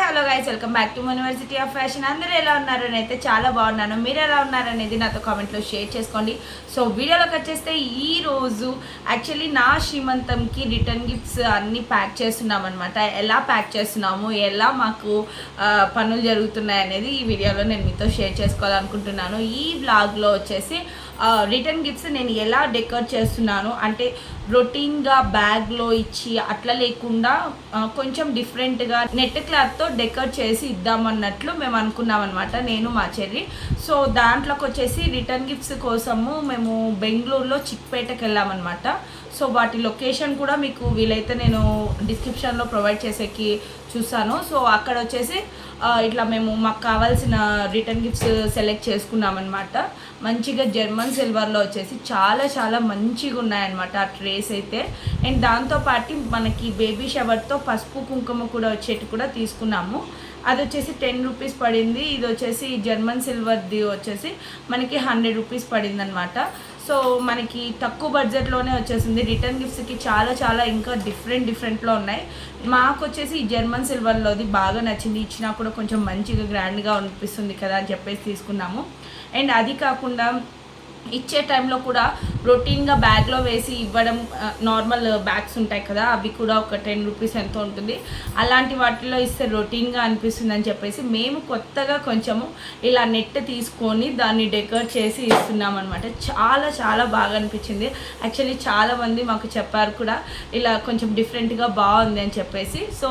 Hello guys, welcome back to university of fashion. అందరూ ఎలా ఉన్నారని అయితే చాలా బాగున్నాను. మీరు ఎలా ఉన్నారనేది నాతో కామెంట్లో షేర్ చేసుకోండి. సో వీడియోలోకి వచ్చేస్తే ఈరోజు యాక్చువల్లీ నా శ్రీమంతంకి రిటర్న్ గిఫ్ట్స్ అన్నీ ప్యాక్ చేస్తున్నాం అనమాట. ఎలా ప్యాక్ చేస్తున్నాము, ఎలా మాకు పనులు జరుగుతున్నాయి అనేది ఈ వీడియోలో నేను మీతో షేర్ చేసుకోవాలనుకుంటున్నాను. ఈ వ్లాగ్లో వచ్చేసి రిటర్న్ గిఫ్ట్స్ నేను ఎలా డెకర్ చేస్తున్నాను అంటే రొటీన్గా బ్యాగ్లో ఇచ్చి అట్లా లేకుండా కొంచెం డిఫరెంట్గా నెట్ క్లాత్తో డెకర్ చేసి ఇద్దామన్నట్లు మేము అనుకున్నాం అనమాట, నేను మా చెర్రి. సో దాంట్లోకి వచ్చేసి రిటర్న్ గిఫ్ట్స్ కోసము మేము బెంగళూరులో చిక్పేటకి వెళ్ళామన్నమాట. సో వాటి లొకేషన్ కూడా మీకు వీలైతే నేను డిస్క్రిప్షన్లో ప్రొవైడ్ చేసేకి చూసాను. సో అక్కడ వచ్చేసి ఇట్లా మేము మాకు కావాల్సిన రిటర్న్ గిఫ్ట్స్ సెలెక్ట్ చేసుకున్నామన్నమాట. మంచిగా జర్మన్ సిల్వర్లో వచ్చేసి చాలా చాలా మంచిగా ఉన్నాయన్నమాట ఆ ట్రేస్ అయితే. అండ్ దాంతోపాటు మనకి బేబీ షవర్తో పసుపు కుంకుమ కూడా వచ్చేటి కూడా తీసుకున్నాము. అది వచ్చేసి 10 రూపీస్ పడింది. ఇది వచ్చేసి జర్మన్ సిల్వర్ది వచ్చేసి మనకి 100 రూపీస్ పడింది అనమాట. సో మనకి తక్కువ బడ్జెట్లోనే వచ్చేసింది. రిటర్న్ గిఫ్ట్స్కి చాలా చాలా ఇంకా డిఫరెంట్లో ఉన్నాయి. మాకు వచ్చేసి ఈ జర్మన్ సిల్వర్లోది బాగా నచ్చింది. ఇచ్చినా కూడా కొంచెం మంచిగా గ్రాండ్గా అనిపిస్తుంది కదా అని చెప్పేసి తీసుకున్నాము. అండ్ అది కాకుండా ఇచ్చే టైంలో కూడా రొటీన్గా బ్యాగ్లో వేసి ఇవ్వడం, నార్మల్ బ్యాగ్స్ ఉంటాయి కదా అవి కూడా ఒక 10 రూపీస్ ఎంతో ఉంటుంది, అలాంటి వాటిలో ఇస్తే రొటీన్గా అనిపిస్తుంది అని చెప్పేసి మేము కొత్తగా కొంచెము ఇలా నెట్ తీసుకొని దాన్ని డెకర్ చేసి ఇస్తున్నాం అనమాట. చాలా చాలా బాగా అనిపించింది. యాక్చువల్లీ చాలామంది మాకు చెప్పారు కూడా ఇలా కొంచెం డిఫరెంట్గా బాగుంది అని చెప్పేసి. సో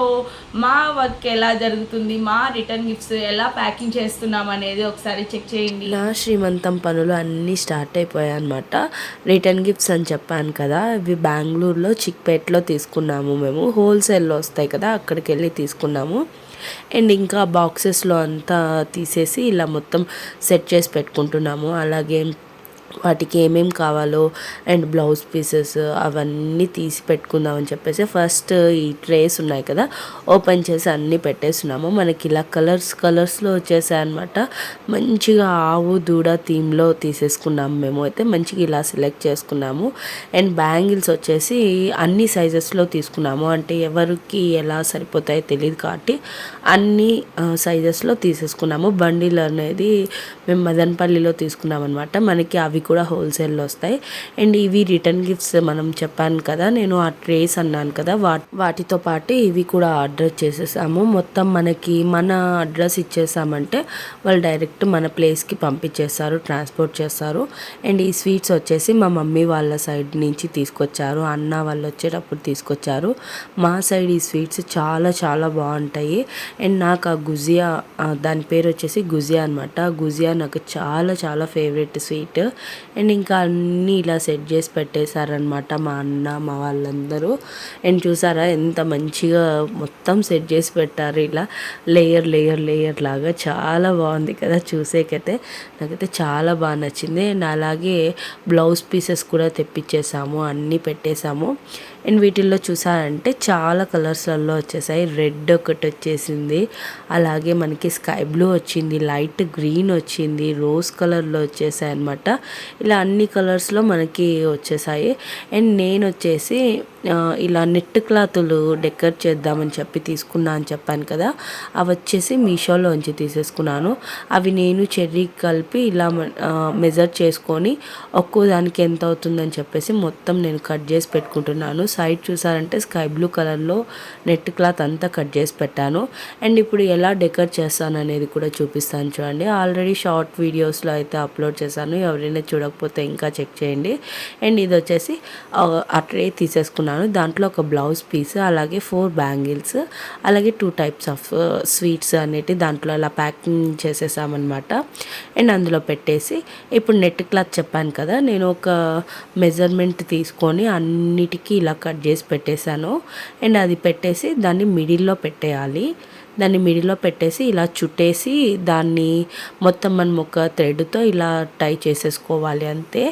మా వర్క్ ఎలా జరుగుతుంది, మా రిటర్న్ గిఫ్ట్స్ ఎలా ప్యాకింగ్ చేస్తున్నాం అనేది ఒకసారి చెక్ చేయండి. నా శ్రీమంతం పనులు అన్నీ స్టార్ట్ అయిపోయాయి అనమాట. రిటర్న్ గిఫ్ట్స్ అని చెప్పాను కదా, ఇవి బెంగళూరులో చిక్పేటలో తీసుకున్నాము. మేము హోల్సేల్లో వస్తాయి కదా అక్కడికి వెళ్ళి తీసుకున్నాము. అండ్ ఇంకా బాక్సెస్లో అంతా తీసేసి ఇలా మొత్తం సెట్ చేసి పెట్టుకుంటున్నాము. అలాగే వాటికి ఏమేమి కావాలో అండ్ బ్లౌజ్ పీసెస్ అవన్నీ తీసి పెట్టుకుందామని చెప్పేసి ఫస్ట్ ఈ ట్రేస్ ఉన్నాయి కదా ఓపెన్ చేసి అన్నీ పెట్టేస్తున్నాము. మనకి ఇలా కలర్స్లో వచ్చేసాయి అనమాట. మంచిగా ఆవు దూడ థీమ్లో తీసేసుకున్నాము. మేము అయితే మంచిగా ఇలా సెలెక్ట్ చేసుకున్నాము. అండ్ బ్యాంగిల్స్ వచ్చేసి అన్ని సైజెస్లో తీసుకున్నాము. అంటే ఎవరికి ఎలా సరిపోతాయో తెలియదు కాబట్టి అన్ని సైజెస్లో తీసేసుకున్నాము. బండిల్ అనేది మేము మదనపల్లిలో తీసుకున్నాం అనమాట. మనకి అవి కూడా హోల్సేల్లో వస్తాయి. అండ్ ఇవి రిటర్న్ గిఫ్ట్స్ మనం చెప్పాను కదా, నేను ఆ ట్రేస్ అన్నాను కదా వాటితో పాటు ఇవి కూడా ఆర్డర్ చేసేసాము. మొత్తం మనకి మన అడ్రస్ ఇచ్చేసామంటే వాళ్ళు డైరెక్ట్ మన ప్లేస్కి పంపించేస్తారు, ట్రాన్స్పోర్ట్ చేస్తారు. అండ్ ఈ స్వీట్స్ వచ్చేసి మా మమ్మీ వాళ్ళ సైడ్ నుంచి తీసుకొచ్చారు, అన్న వాళ్ళు వచ్చేటప్పుడు తీసుకొచ్చారు. మా సైడ్ ఈ స్వీట్స్ చాలా చాలా బాగుంటాయి. అండ్ నాకు ఆ గుజియా, దాని పేరు వచ్చేసి గుజియా అనమాట. గుజియా నాకు చాలా చాలా ఫేవరెట్ స్వీట్. అండ్ ఇంకా అన్నీ ఇలా సెట్ చేసి పెట్టేశారనమాట మా అన్న మా వాళ్ళందరూ. అండ్ చూసారా ఎంత మంచిగా మొత్తం సెట్ చేసి పెట్టారు, ఇలా లేయర్ లాగా. చాలా బాగుంది కదా చూసేకైతే. నాకైతే చాలా బాగా నచ్చింది. అండ్ అలాగే బ్లౌజ్ పీసెస్ కూడా తెప్పించేసాము, అన్నీ పెట్టేశాము. అండ్ వీటిల్లో చూసారంటే చాలా కలర్స్లలో వచ్చేసాయి. రెడ్ ఒకటి వచ్చేసింది, అలాగే మనకి స్కై బ్లూ వచ్చింది, లైట్ గ్రీన్ వచ్చింది, రోజ్ కలర్లో వచ్చేసాయి అనమాట. ఇలా అన్ని కలర్స్లో మనకి వచ్చేసాయి. అండ్ నేను వచ్చేసి ఇలా నెట్ క్లాతులు డెకర్ చేద్దామని చెప్పి తీసుకున్నా అని చెప్పాను కదా, అవి వచ్చేసి మీషోలోంచి తీసేసుకున్నాను. అవి నేను చెర్రీ కలిపి ఇలా మెజర్ చేసుకొని ఒక్కో దానికి ఎంత అవుతుందని చెప్పేసి మొత్తం నేను కట్ చేసి పెట్టుకుంటున్నాను. సైడ్ చూసారంటే స్కై బ్లూ కలర్లో నెట్ క్లాత్ అంతా కట్ చేసి పెట్టాను. అండ్ ఇప్పుడు ఎలా డెకర్ చేస్తాను అనేది కూడా చూపిస్తాను చూడండి. ఆల్రెడీ షార్ట్ వీడియోస్లో అయితే అప్లోడ్ చేశాను, ఎవరైనా చూడకపోతే ఇంకా చెక్ చేయండి. అండ్ ఇది వచ్చేసి ఆ ట్రే తీసేసుకున్నాను. దాంట్లో ఒక బ్లౌజ్ పీస్, అలాగే 4 బ్యాంగిల్స్, అలాగే 2 టైప్స్ ఆఫ్ స్వీట్స్ అనేటి దాంట్లో అలా ప్యాకింగ్ చేసేసామన్నమాట. అండ్ అందులో పెట్టేసి ఇప్పుడు నెట్ క్లాత్ చెప్పాను కదా, నేను ఒక మెజర్మెంట్ తీసుకొని అన్నిటికీ ఇలా కట్ చేసి పెట్టేశాను. అండ్ అది పెట్టేసి దాన్ని మిడిల్లో పెట్టేయాలి. దాన్ని మిడిల్లో పెట్టేసి ఇలా చుట్టేసి దాన్ని మొత్తం మనం ఒక థ్రెడ్తో ఇలా టై చేసేసుకోవాలి అంతే.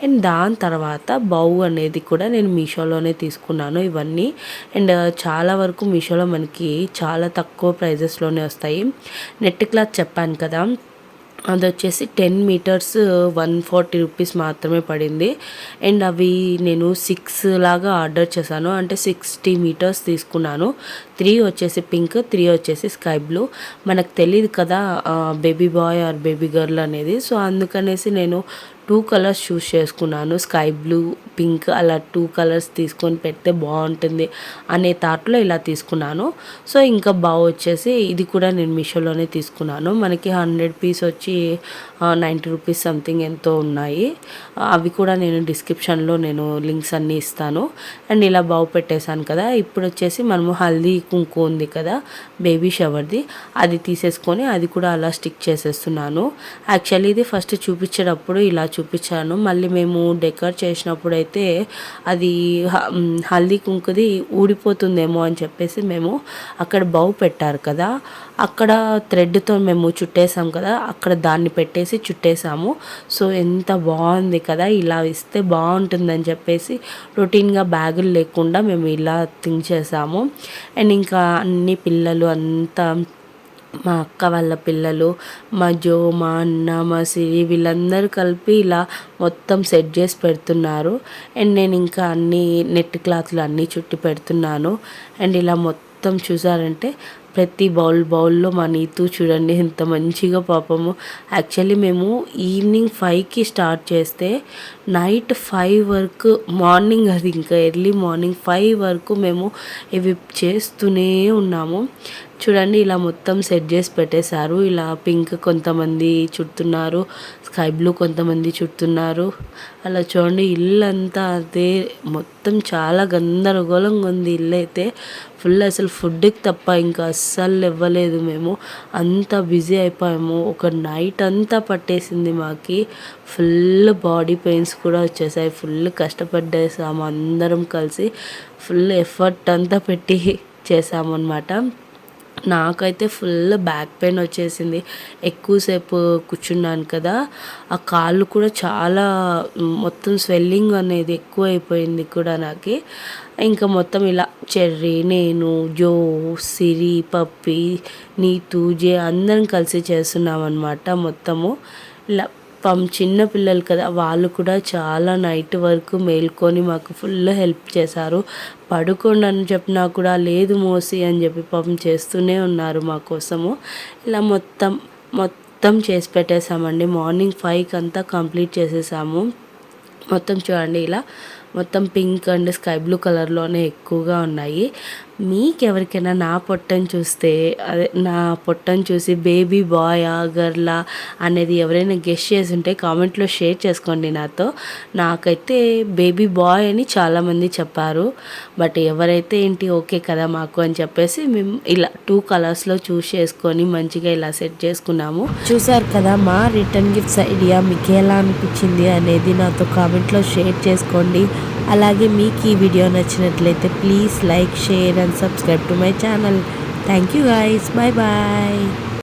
అండ్ దాని తర్వాత బౌ అనేది కూడా నేను మీషోలోనే తీసుకున్నాను ఇవన్నీ. అండ్ చాలా వరకు మీషోలో మనకి చాలా తక్కువ ప్రైజెస్లోనే వస్తాయి. నెట్ క్లాత్ చెప్పాను కదా, అది వచ్చేసి 10 మీటర్స్ 140 రూపీస్ మాత్రమే పడింది. అండ్ అవి నేను 6 లాగా ఆర్డర్ చేశాను, అంటే 60 మీటర్స్ తీసుకున్నాను. 3 వచ్చేసి పింక్, 3 వచ్చేసి స్కై బ్లూ. మనకు తెలియదు కదా baby boy or baby girl అనేది, సో అందుకనేసి నేను 2 కలర్స్ చూస్ చేసుకున్నాను. స్కై బ్లూ, పింక్ అలా 2 కలర్స్ తీసుకొని పెడితే బాగుంటుంది అనే థాట్లో ఇలా తీసుకున్నాను. సో ఇంకా వచ్చేసి ఇది కూడా నేను మీషోలోనే తీసుకున్నాను. మనకి 100 పీస్ వచ్చి 90 రూపీస్ సంథింగ్ ఎంతో ఉన్నాయి. అవి కూడా నేను డిస్క్రిప్షన్లో నేను లింక్స్ అన్నీ ఇస్తాను. అండ్ ఇలా పెట్టేశాను కదా. ఇప్పుడు వచ్చేసి మనము హల్దీ కుంకు ఉంది కదా బేబీ షవర్ది, అది తీసేసుకొని అది కూడా అలా స్టిక్ చేసేస్తున్నాను. యాక్చువల్లీ ఇది ఫస్ట్ చూపించేటప్పుడు ఇలా చూపించాను, మళ్ళీ మేము డెకర్ చేసినప్పుడు అయితే అది హల్దీ కుంకుది ఊడిపోతుందేమో అని చెప్పేసి మేము అక్కడ పెట్టారు కదా, అక్కడ థ్రెడ్తో మేము చుట్టేసాం కదా, అక్కడ దాన్ని పెట్టేసి చుట్టేసాము. సో ఎంత బాగుంది కదా, ఇలా ఇస్తే బాగుంటుందని చెప్పేసి రొటీన్గా బ్యాగులు లేకుండా మేము ఇలా థింక్ చేసాము. అండ్ ఇంకా అన్ని పిల్లలు అంతా మా అక్క వాళ్ళ పిల్లలు, మా జో, మా అన్న, మా సిరి వీళ్ళందరూ కలిపి ఇలా మొత్తం సెట్ చేసి పెడుతున్నారు. అండ్ నేను ఇంకా అన్ని నెట్ క్లాత్లు అన్నీ చుట్టి పెడుతున్నాను. అండ్ ఇలా మొత్తం చూసారంటే ప్రతి బౌల్లో మా నీతు చూడండి ఎంత మంచిగా పాపము. యాక్చువల్లీ మేము ఈవినింగ్ 5కి స్టార్ట్ చేస్తే నైట్ 5 వరకు, మార్నింగ్ అది ఇంకా ఎర్లీ మార్నింగ్ 5 వరకు మేము ఇవి చేస్తూనే ఉన్నాము. చూడండి ఇలా మొత్తం సెట్ చేసి పెట్టేశారు. ఇలా పింక్ కొంతమంది చుడుతున్నారు, స్కై బ్లూ కొంతమంది చుడుతున్నారు. అలా చూడండి ఇల్లంతా అదే మొత్తం చాలా గందరగోళంగా ఉంది. ఇల్లు అయితే ఫుల్ అసలు ఫుడ్కి తప్ప ఇంకా అస్సలు ఇవ్వలేదు. మేము అంత బిజీ అయిపోయాము. ఒక నైట్ అంతా పట్టేసింది మాకి. ఫుల్ బాడీ పెయిన్స్ కూడా వచ్చేసాయి. ఫుల్ కష్టపడ్డేసాము అందరం కలిసి, ఫుల్ ఎఫర్ట్ అంతా పెట్టి చేసామన్నమాట. నాకైతే ఫుల్ బ్యాక్ పెయిన్ వచ్చేసింది, ఎక్కువసేపు కూర్చున్నాను కదా. ఆ కాళ్ళు కూడా చాలా మొత్తం స్వెల్లింగ్ అనేది ఎక్కువ అయిపోయింది కూడా నాకు. ఇంకా మొత్తం ఇలా చెర్రీ, నేను, జో, సిరి, పప్పి, నీతు, జే అందరం కలిసి చేస్తున్నాం అన్నమాట. మొత్తము ఇలా చిన్న పిల్లలు కదా, వాళ్ళు కూడా చాలా నైట్ వరకు మేల్కొని మాకు ఫుల్ హెల్ప్ చేశారు. పడుకోండి అని చెప్పినా కూడా లేదు మోసి అని చెప్పి చేస్తూనే ఉన్నారు మా కోసము. ఇలా మొత్తం చేసి పెట్టేశామండి. మార్నింగ్ 5కి అంతా కంప్లీట్ చేసేసాము. మొత్తం చూడండి ఇలా మొత్తం పింక్ అండ్ స్కై బ్లూ కలర్లోనే ఎక్కువగా ఉన్నాయి. మీకు ఎవరికైనా నా పొట్టను చూస్తే, అదే నా పొట్టను చూసి బేబీ బాయా గర్లా అనేది ఎవరైనా గెస్ చేసి ఉంటే కామెంట్లో షేర్ చేసుకోండి నాతో. నాకైతే బేబీ బాయ్ అని చాలామంది చెప్పారు, బట్ ఎవరైతే ఏంటి ఓకే కదా మాకు అని చెప్పేసి మేము ఇలా 2 కలర్స్లో చూస్ చేసుకొని మంచిగా ఇలా సెట్ చేసుకున్నాము. చూసారు కదా మా రిటర్న్ గిఫ్ట్స్ ఐడియా మీకు ఎలా అనిపించింది అనేది నాతో కామెంట్లో షేర్ చేసుకోండి. అలాగే మీకు ఈ వీడియో నచ్చినట్లయితే please like, share and subscribe to my channel. Thank you guys, bye bye.